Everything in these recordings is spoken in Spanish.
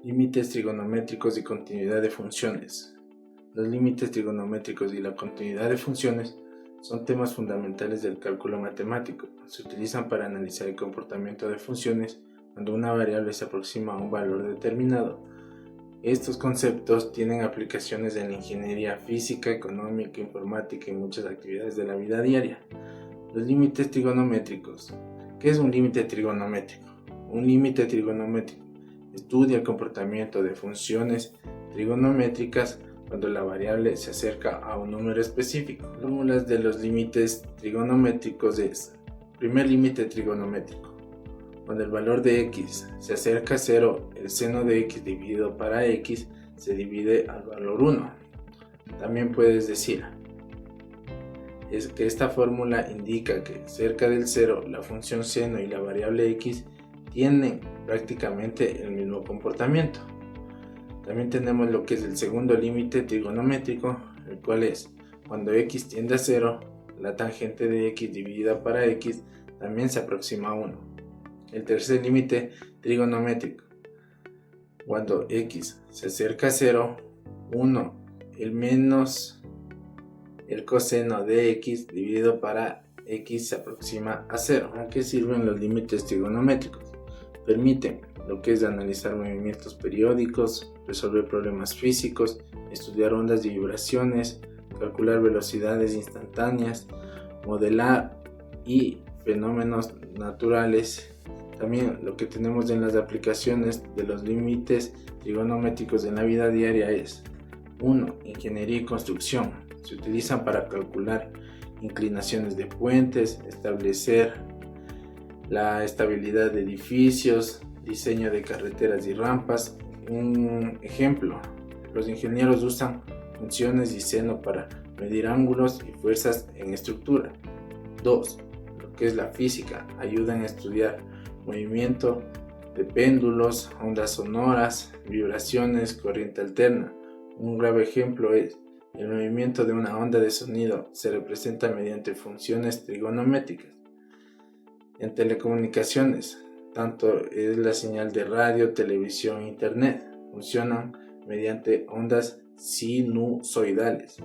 Límites trigonométricos y continuidad de funciones. Los límites trigonométricos y la continuidad de funciones son temas fundamentales del cálculo matemático. Se utilizan para analizar el comportamiento de funciones cuando una variable se aproxima a un valor determinado. Estos conceptos tienen aplicaciones en la ingeniería física, económica, informática y muchas actividades de la vida diaria. Los límites trigonométricos. ¿Qué es un límite trigonométrico? Un límite trigonométrico estudia el comportamiento de funciones trigonométricas cuando la variable se acerca a un número específico. Fórmulas de los límites trigonométricos es: primer límite trigonométrico. Cuando el valor de x se acerca a 0, el seno de x dividido para x se divide al valor 1. También puedes decir es que esta fórmula indica que cerca del 0 la función seno y la variable x tienen prácticamente el mismo comportamiento. También tenemos lo que es el segundo límite trigonométrico, el cual es cuando x tiende a 0, la tangente de x dividida para x también se aproxima a 1. El tercer límite trigonométrico, cuando x se acerca a 0, 1 el menos el coseno de x dividido para x se aproxima a 0. ¿A qué sirven los límites trigonométricos? Permiten lo que es analizar movimientos periódicos, resolver problemas físicos, estudiar ondas y vibraciones, calcular velocidades instantáneas, modelar y fenómenos naturales. También lo que tenemos en las aplicaciones de los límites trigonométricos en la vida diaria es: 1. Ingeniería y construcción. Se utilizan para calcular inclinaciones de puentes, establecer la estabilidad de edificios, diseño de carreteras y rampas. Un ejemplo: los ingenieros usan funciones y seno para medir ángulos y fuerzas en estructura. 2. Lo que es la física, ayudan a estudiar movimiento de péndulos, ondas sonoras, vibraciones, corriente alterna. Un grave ejemplo es: el movimiento de una onda de sonido se representa mediante funciones trigonométricas. En telecomunicaciones, tanto es la señal de radio, televisión e internet, funcionan mediante ondas sinusoidales.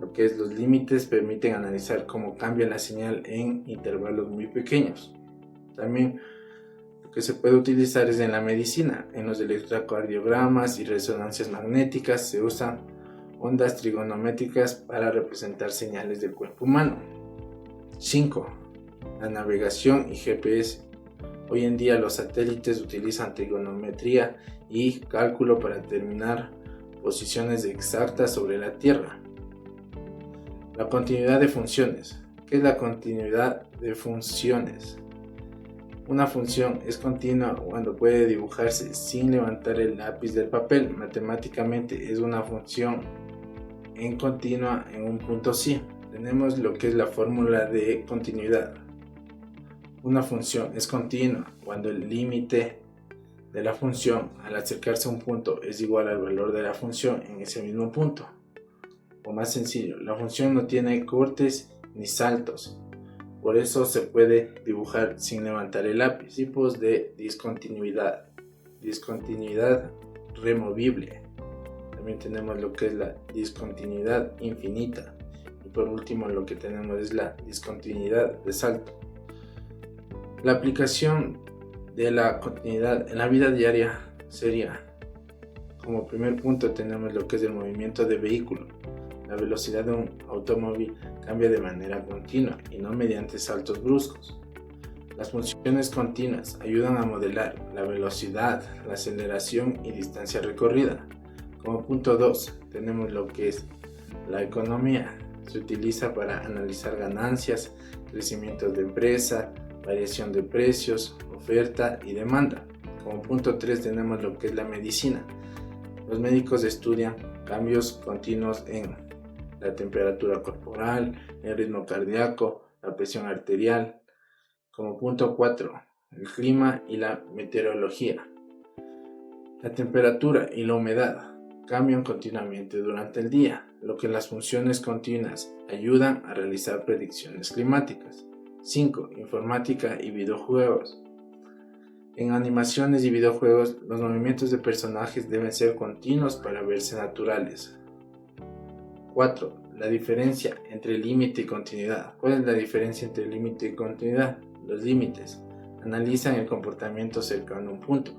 Lo que es los límites permiten analizar cómo cambia la señal en intervalos muy pequeños. También lo que se puede utilizar es en la medicina. En los electrocardiogramas y resonancias magnéticas se usan ondas trigonométricas para representar señales del cuerpo humano. 5. La navegación y GPS. Hoy en día los satélites utilizan trigonometría y cálculo para determinar posiciones exactas sobre la Tierra. La continuidad de funciones. ¿Qué es la continuidad de funciones? Una función es continua cuando puede dibujarse sin levantar el lápiz del papel. Matemáticamente es una función en continua en un punto C. Tenemos lo que es la fórmula de continuidad. Una función es continua cuando el límite de la función al acercarse a un punto es igual al valor de la función en ese mismo punto. O más sencillo, la función no tiene cortes ni saltos, por eso se puede dibujar sin levantar el lápiz. Tipos de discontinuidad. Discontinuidad removible. También tenemos lo que es la discontinuidad infinita. Y por último lo que tenemos es la discontinuidad de salto. La aplicación de la continuidad en la vida diaria sería: como primer punto tenemos lo que es el movimiento de vehículo. La velocidad de un automóvil cambia de manera continua y no mediante saltos bruscos. Las funciones continuas ayudan a modelar la velocidad, la aceleración y distancia recorrida. Como punto 2 tenemos lo que es la economía. Se utiliza para analizar ganancias, crecimiento de empresa, variación de precios, oferta y demanda. Como punto 3 tenemos lo que es la medicina. Los médicos estudian cambios continuos en la temperatura corporal, el ritmo cardíaco, la presión arterial. Como punto 4, el clima y la meteorología. La temperatura y la humedad cambian continuamente durante el día, lo que las funciones continuas ayudan a realizar predicciones climáticas. 5. Informática y videojuegos. En animaciones y videojuegos, los movimientos de personajes deben ser continuos para verse naturales. 4. La diferencia entre límite y continuidad. ¿Cuál es la diferencia entre límite y continuidad? Los límites analizan el comportamiento cercano a un punto.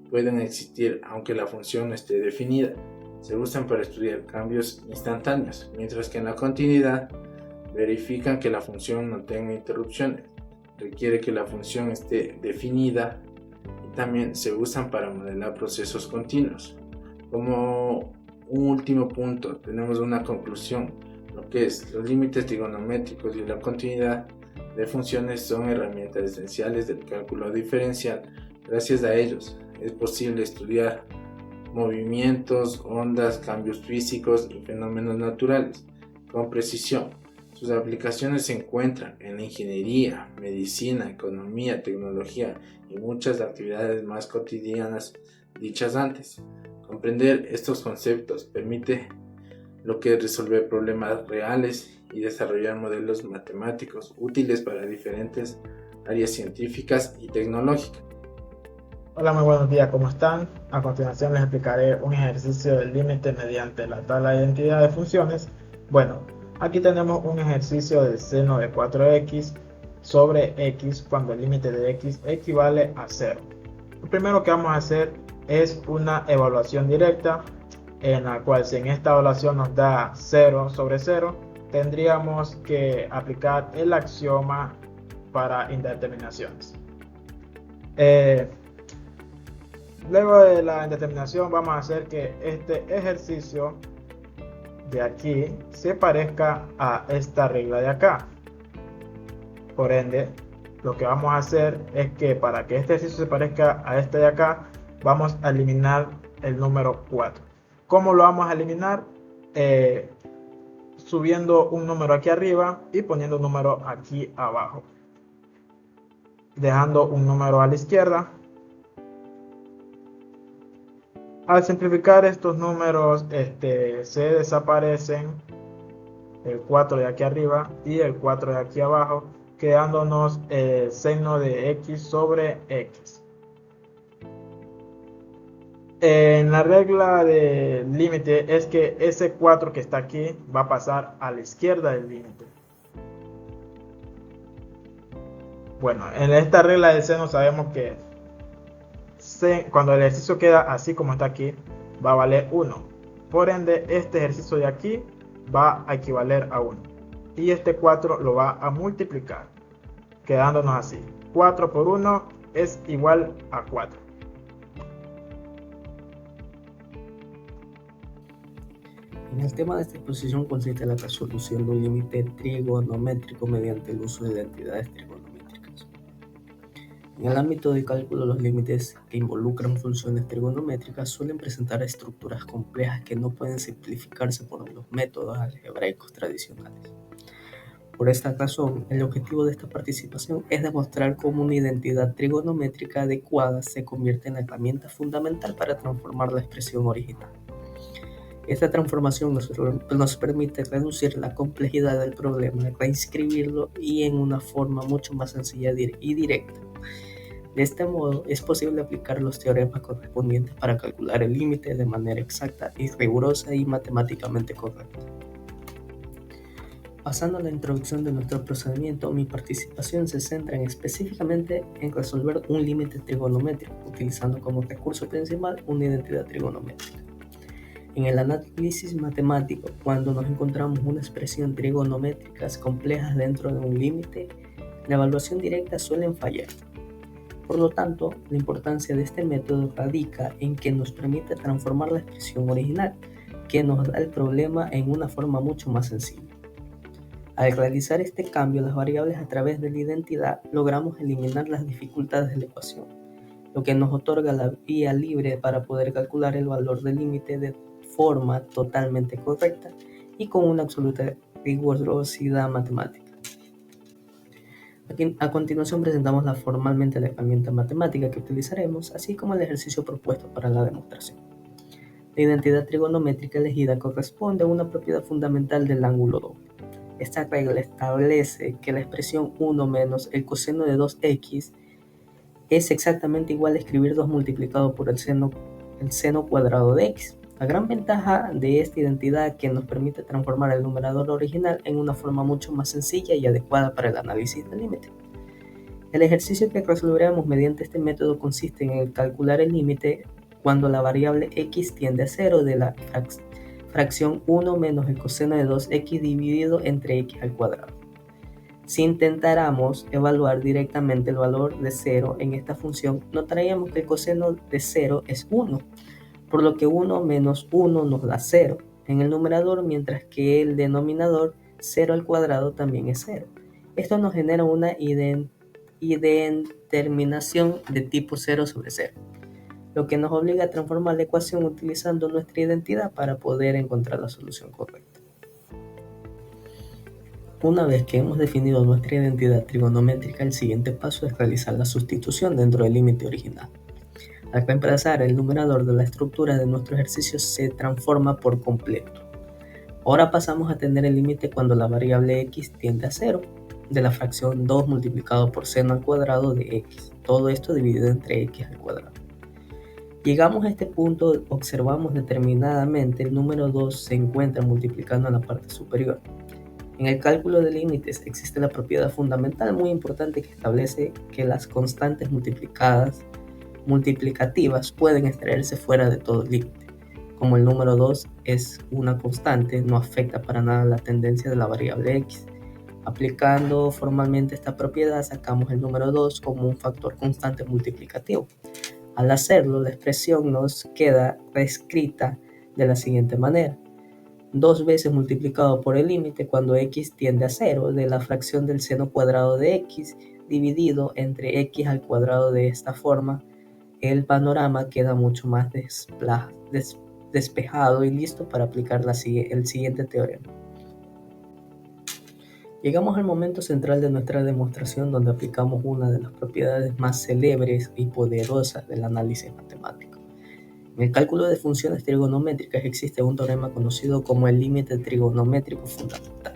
Pueden existir aunque la función no esté definida. Se usan para estudiar cambios instantáneos, mientras que en la continuidad verifican que la función no tenga interrupciones. Requiere que la función esté definida y también se usan para modelar procesos continuos. Como un último punto, tenemos una conclusión, lo que es los límites trigonométricos y la continuidad de funciones son herramientas esenciales del cálculo diferencial. Gracias a ellos es posible estudiar movimientos, ondas, cambios físicos y fenómenos naturales con precisión. Sus aplicaciones se encuentran en la ingeniería, medicina, economía, tecnología y muchas actividades más cotidianas dichas antes. Comprender estos conceptos permite lo que es resolver problemas reales y desarrollar modelos matemáticos útiles para diferentes áreas científicas y tecnológicas. Hola, muy buenos días, ¿cómo están? A continuación les explicaré un ejercicio del límite mediante la tabla de identidad de funciones. Bueno, aquí tenemos un ejercicio del seno de 4x sobre x cuando el límite de x equivale a 0. Lo primero que vamos a hacer es una evaluación directa en la cual si en esta evaluación nos da 0 sobre 0, tendríamos que aplicar el axioma para indeterminaciones. Luego de la indeterminación vamos a hacer que este ejercicio de aquí se parezca a esta regla de acá. Por ende, lo que vamos a hacer es que para que este ejercicio se parezca a este de acá, vamos a eliminar el número 4. ¿Cómo lo vamos a eliminar? Subiendo un número aquí arriba y poniendo un número aquí abajo. Dejando un número a la izquierda. Al simplificar estos números, se desaparecen el 4 de aquí arriba y el 4 de aquí abajo, quedándonos el seno de x sobre x. En la regla de límite es que ese 4 que está aquí va a pasar a la izquierda del límite. Bueno, en esta regla del seno sabemos que cuando el ejercicio queda así como está aquí, va a valer 1. Por ende, este ejercicio de aquí va a equivaler a 1. Y este 4 lo va a multiplicar, quedándonos así. 4 por 1 es igual a 4. En el tema de esta exposición consiste la resolución de un límite trigonométrico mediante el uso de identidades trigonométricas. En el ámbito de cálculo, los límites que involucran funciones trigonométricas suelen presentar estructuras complejas que no pueden simplificarse por los métodos algebraicos tradicionales. Por esta razón, el objetivo de esta participación es demostrar cómo una identidad trigonométrica adecuada se convierte en la herramienta fundamental para transformar la expresión original. Esta transformación nos permite reducir la complejidad del problema, reinscribirlo y en una forma mucho más sencilla y directa. De este modo, es posible aplicar los teoremas correspondientes para calcular el límite de manera exacta y rigurosa y matemáticamente correcta. Pasando a la introducción de nuestro procedimiento, mi participación se centra específicamente en resolver un límite trigonométrico, utilizando como recurso principal una identidad trigonométrica. En el análisis matemático, cuando nos encontramos una expresión trigonométricas complejas dentro de un límite, la evaluación directa suele fallar. Por lo tanto, la importancia de este método radica en que nos permite transformar la expresión original, que nos da el problema en una forma mucho más sencilla. Al realizar este cambio, las variables a través de la identidad, logramos eliminar las dificultades de la ecuación, lo que nos otorga la vía libre para poder calcular el valor del límite de forma totalmente correcta y con una absoluta rigurosidad matemática. A continuación presentamos formalmente la herramienta matemática que utilizaremos, así como el ejercicio propuesto para la demostración. La identidad trigonométrica elegida corresponde a una propiedad fundamental del ángulo doble. Esta regla establece que la expresión 1 menos el coseno de 2x es exactamente igual a escribir 2 multiplicado por el seno cuadrado de x. La gran ventaja de esta identidad es que nos permite transformar el numerador original en una forma mucho más sencilla y adecuada para el análisis del límite. El ejercicio que resolveremos mediante este método consiste en calcular el límite cuando la variable x tiende a 0 de la fracción 1 menos el coseno de 2x dividido entre x al cuadrado. Si intentáramos evaluar directamente el valor de 0 en esta función, notaríamos que el coseno de 0 es 1, por lo que 1 menos 1 nos da 0 en el numerador, mientras que el denominador 0 al cuadrado también es 0. Esto nos genera una indeterminación de tipo 0 sobre 0, lo que nos obliga a transformar la ecuación utilizando nuestra identidad para poder encontrar la solución correcta. Una vez que hemos definido nuestra identidad trigonométrica, el siguiente paso es realizar la sustitución dentro del límite original. Al reemplazar el numerador de la estructura de nuestro ejercicio se transforma por completo. Ahora pasamos a tener el límite cuando la variable x tiende a 0 de la fracción 2 multiplicado por seno al cuadrado de x. Todo esto dividido entre x al cuadrado. Llegamos a este punto, observamos determinadamente el número 2 se encuentra multiplicando en la parte superior. En el cálculo de límites existe la propiedad fundamental muy importante que establece que las constantes multiplicativas pueden extraerse fuera de todo límite. Como el número 2 es una constante, no afecta para nada la tendencia de la variable x. Aplicando formalmente esta propiedad, sacamos el número 2 como un factor constante multiplicativo. Al hacerlo, la expresión nos queda reescrita de la siguiente manera: 2 veces multiplicado por el límite cuando x tiende a 0 de la fracción del seno cuadrado de x dividido entre x al cuadrado. De esta forma, el panorama queda mucho más despejado y listo para aplicar el siguiente teorema. Llegamos al momento central de nuestra demostración, donde aplicamos una de las propiedades más célebres y poderosas del análisis matemático. En el cálculo de funciones trigonométricas existe un teorema conocido como el límite trigonométrico fundamental.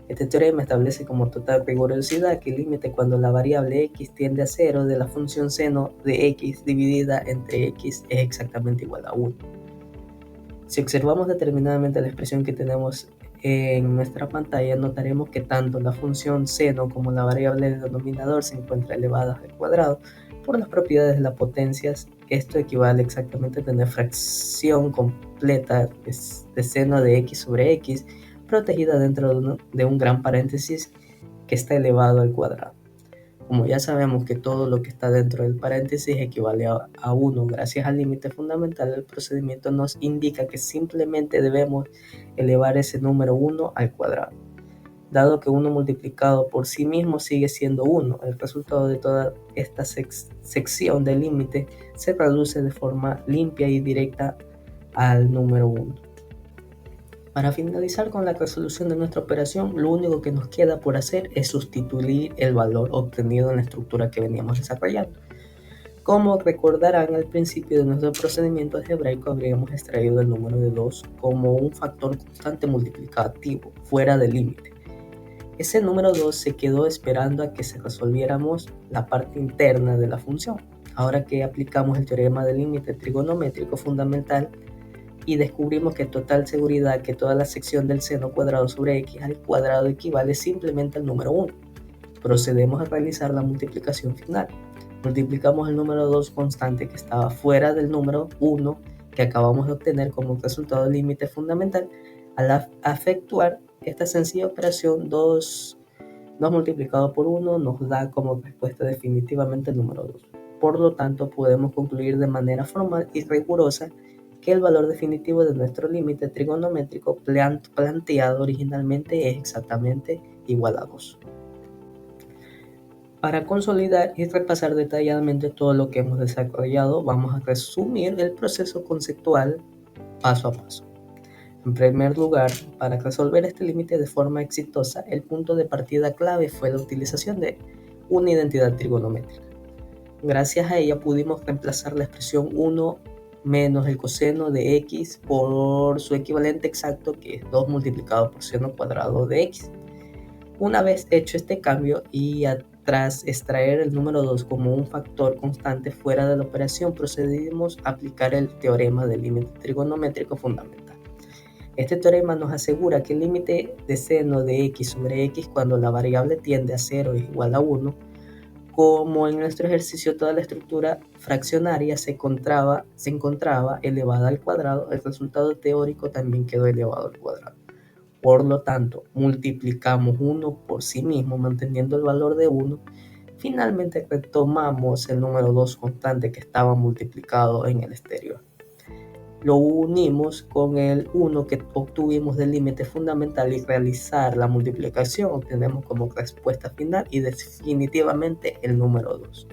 Este teorema establece como total rigurosidad que el límite cuando la variable x tiende a 0 de la función seno de x dividida entre x es exactamente igual a 1. Si observamos determinadamente la expresión que tenemos en nuestra pantalla, notaremos que tanto la función seno como la variable del denominador se encuentran elevadas al cuadrado por las propiedades de las potencias. Esto equivale exactamente a tener fracción completa de seno de x sobre x protegida dentro de un gran paréntesis que está elevado al cuadrado. Como ya sabemos que todo lo que está dentro del paréntesis equivale a 1 gracias al límite fundamental, el procedimiento nos indica que simplemente debemos elevar ese número 1 al cuadrado. Dado que 1 multiplicado por sí mismo sigue siendo 1, el resultado de toda esta sección del límite se reduce de forma limpia y directa al número 1. Para finalizar con la resolución de nuestra operación, lo único que nos queda por hacer es sustituir el valor obtenido en la estructura que veníamos desarrollando. Como recordarán, al principio de nuestro procedimiento algebraico habríamos extraído el número de 2 como un factor constante multiplicativo fuera del límite. Ese número 2 se quedó esperando a que se resolviéramos la parte interna de la función. Ahora que aplicamos el teorema del límite trigonométrico fundamental y descubrimos que total seguridad que toda la sección del seno cuadrado sobre x al cuadrado equivale simplemente al número 1. Procedemos a realizar la multiplicación final. Multiplicamos el número 2 constante que estaba fuera del número 1 que acabamos de obtener como resultado del límite fundamental. Al efectuar esta sencilla operación, 2 multiplicado por 1 nos da como respuesta definitivamente el número 2. Por lo tanto, podemos concluir de manera formal y rigurosa que el valor definitivo de nuestro límite trigonométrico planteado originalmente es exactamente igual a 2. Para consolidar y repasar detalladamente todo lo que hemos desarrollado, vamos a resumir el proceso conceptual paso a paso. En primer lugar, para resolver este límite de forma exitosa, el punto de partida clave fue la utilización de una identidad trigonométrica. Gracias a ella pudimos reemplazar la expresión 1 menos el coseno de x por su equivalente exacto, que es 2 multiplicado por seno cuadrado de x. Una vez hecho este cambio y tras extraer el número 2 como un factor constante fuera de la operación, procedimos a aplicar el teorema del límite trigonométrico fundamental. Este teorema nos asegura que el límite de seno de x sobre x cuando la variable tiende a 0 es igual a 1, como en nuestro ejercicio toda la estructura fraccionaria se encontraba elevada al cuadrado, el resultado teórico también quedó elevado al cuadrado. Por lo tanto, multiplicamos 1 por sí mismo manteniendo el valor de 1. Finalmente retomamos el número 2 constante que estaba multiplicado en el exterior. Lo unimos con el 1 que obtuvimos del límite fundamental y realizar la multiplicación obtenemos como respuesta final y definitivamente el número 2.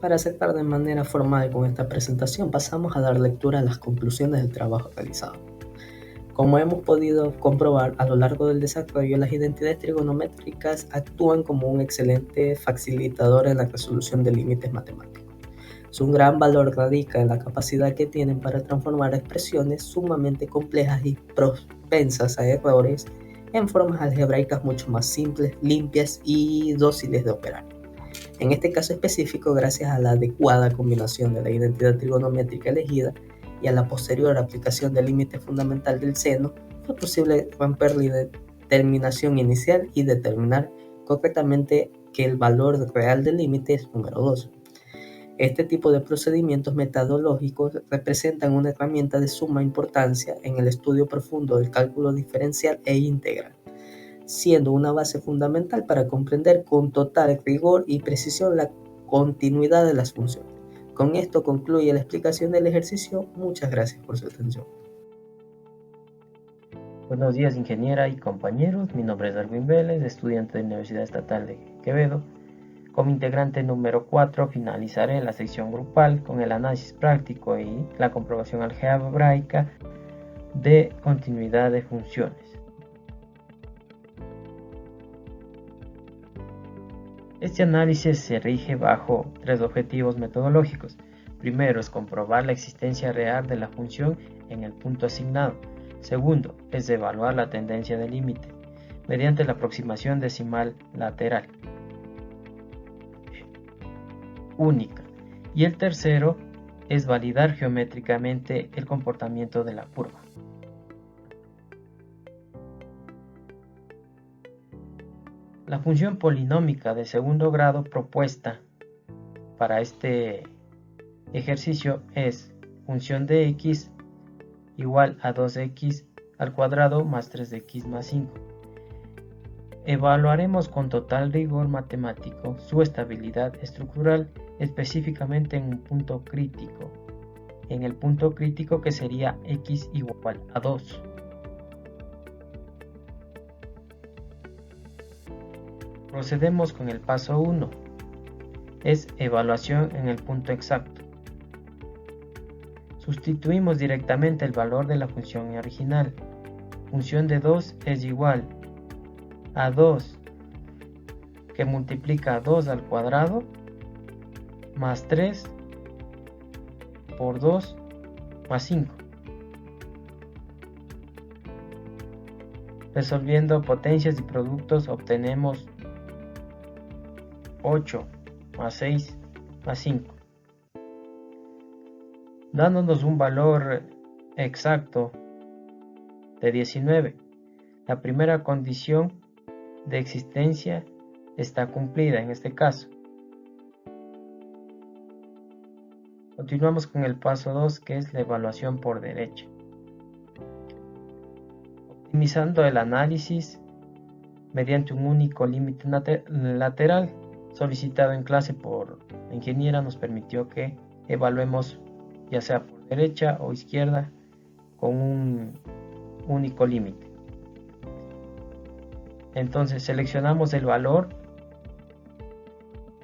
Para acercar de manera formal con esta presentación, pasamos a dar lectura a las conclusiones del trabajo realizado. Como hemos podido comprobar a lo largo del desarrollo, las identidades trigonométricas actúan como un excelente facilitador en la resolución de límites matemáticos. Su gran valor radica en la capacidad que tienen para transformar expresiones sumamente complejas y propensas a errores en formas algebraicas mucho más simples, limpias y dóciles de operar. En este caso específico, gracias a la adecuada combinación de la identidad trigonométrica elegida y a la posterior aplicación del límite fundamental del seno, fue posible romper la determinación inicial y determinar correctamente que el valor real del límite es número 2. Este tipo de procedimientos metodológicos representan una herramienta de suma importancia en el estudio profundo del cálculo diferencial e integral, siendo una base fundamental para comprender con total rigor y precisión la continuidad de las funciones. Con esto concluye la explicación del ejercicio. Muchas gracias por su atención. Buenos días, ingeniera y compañeros. Mi nombre es Darwin Vélez, estudiante de la Universidad Estatal de Quevedo. Como integrante número 4 finalizaré la sección grupal con el análisis práctico y la comprobación algebraica de continuidad de funciones. Este análisis se rige bajo 3 objetivos metodológicos. Primero es comprobar la existencia real de la función en el punto asignado. Segundo es evaluar la tendencia del límite mediante la aproximación decimal lateral única. Y el tercero es validar geométricamente el comportamiento de la curva. La función polinómica de segundo grado propuesta para este ejercicio es función de x igual a 2x al cuadrado más 3x más 5. Evaluaremos con total rigor matemático su estabilidad estructural, específicamente en un punto crítico, en el punto crítico que sería x igual a 2. Procedemos con el paso 1, es evaluación en el punto exacto. Sustituimos directamente el valor de la función original. Función de 2 es igual a 2 que multiplica 2 al cuadrado más 3 por 2 más 5. Resolviendo potencias y productos obtenemos 8 más 6 más 5. Dándonos un valor exacto de 19. La primera condición de existencia está cumplida en este caso. Continuamos con el paso 2, que es la evaluación por derecha. Optimizando el análisis mediante un único límite lateral solicitado en clase por la ingeniera, nos permitió que evaluemos ya sea por derecha o izquierda con un único límite. Entonces seleccionamos el valor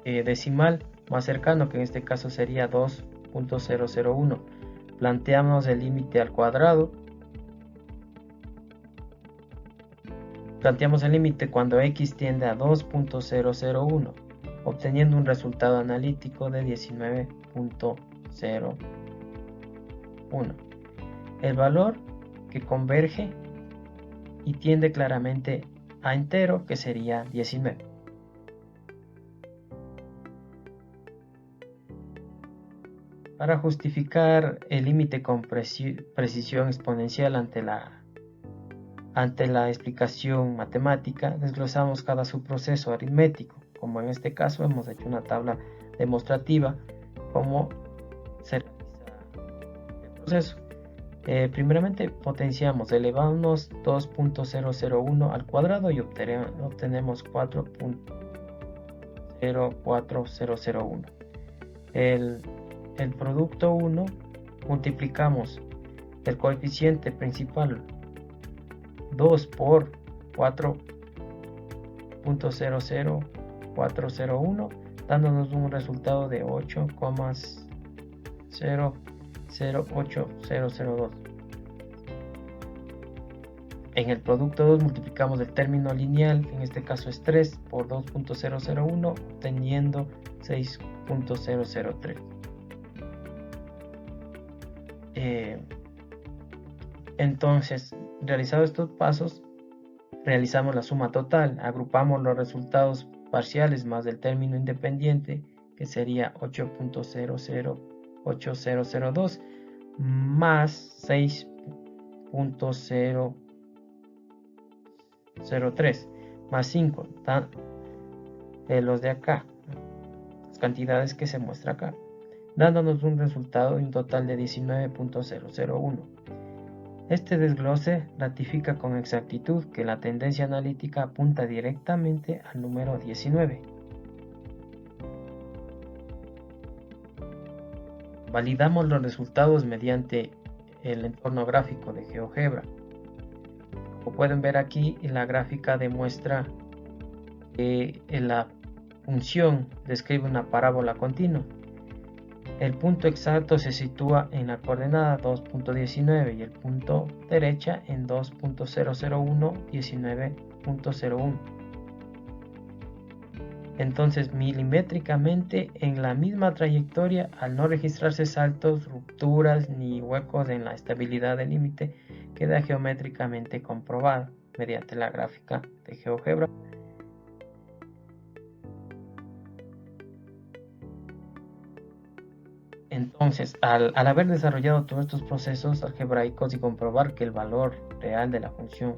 decimal más cercano, que en este caso sería 2.001. Planteamos el límite al cuadrado. Planteamos el límite cuando x tiende a 2.001, obteniendo un resultado analítico de 19.01. El valor que converge y tiende claramente a entero, que sería 19. Para justificar el límite con precisión exponencial ante la explicación matemática, desglosamos cada subproceso aritmético, como en este caso hemos hecho una tabla demostrativa cómo se realiza el proceso. Primeramente potenciamos, elevamos 2.001 al cuadrado y obtenemos 4.04001. El producto 1, multiplicamos el coeficiente principal 2 por 4.00401, dándonos un resultado de 8,008002. En el producto 2 multiplicamos el término lineal, en este caso es 3, por 2.001, obteniendo 6.003. Entonces, realizados estos pasos, realizamos la suma total, agrupamos los resultados parciales más del término independiente, que sería 8.008002 más 6.003 más 5, los de acá, las cantidades que se muestra acá, dándonos un resultado de un total de 19.001. Este desglose ratifica con exactitud que la tendencia analítica apunta directamente al número 19. Validamos los resultados mediante el entorno gráfico de GeoGebra. Como pueden ver aquí, la gráfica demuestra que la función describe una parábola continua. El punto exacto se sitúa en la coordenada 2.19 y el punto derecha en 2.00119.01. Entonces, milimétricamente en la misma trayectoria, al no registrarse saltos, rupturas ni huecos en la estabilidad del límite, queda geométricamente comprobado mediante la gráfica de GeoGebra. Entonces, al haber desarrollado todos estos procesos algebraicos y comprobar que el valor real de la función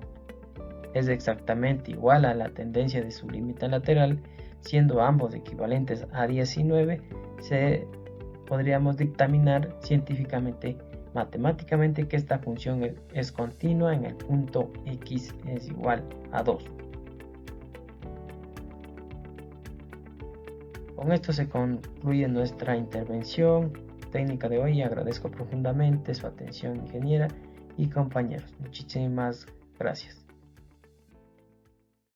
es exactamente igual a la tendencia de su límite lateral, siendo ambos equivalentes a 19, podríamos dictaminar científicamente, matemáticamente, que esta función es continua en el punto x es igual a 2. Con esto se concluye nuestra intervención técnica de hoy. Agradezco profundamente su atención, ingeniera y compañeros. Muchísimas gracias.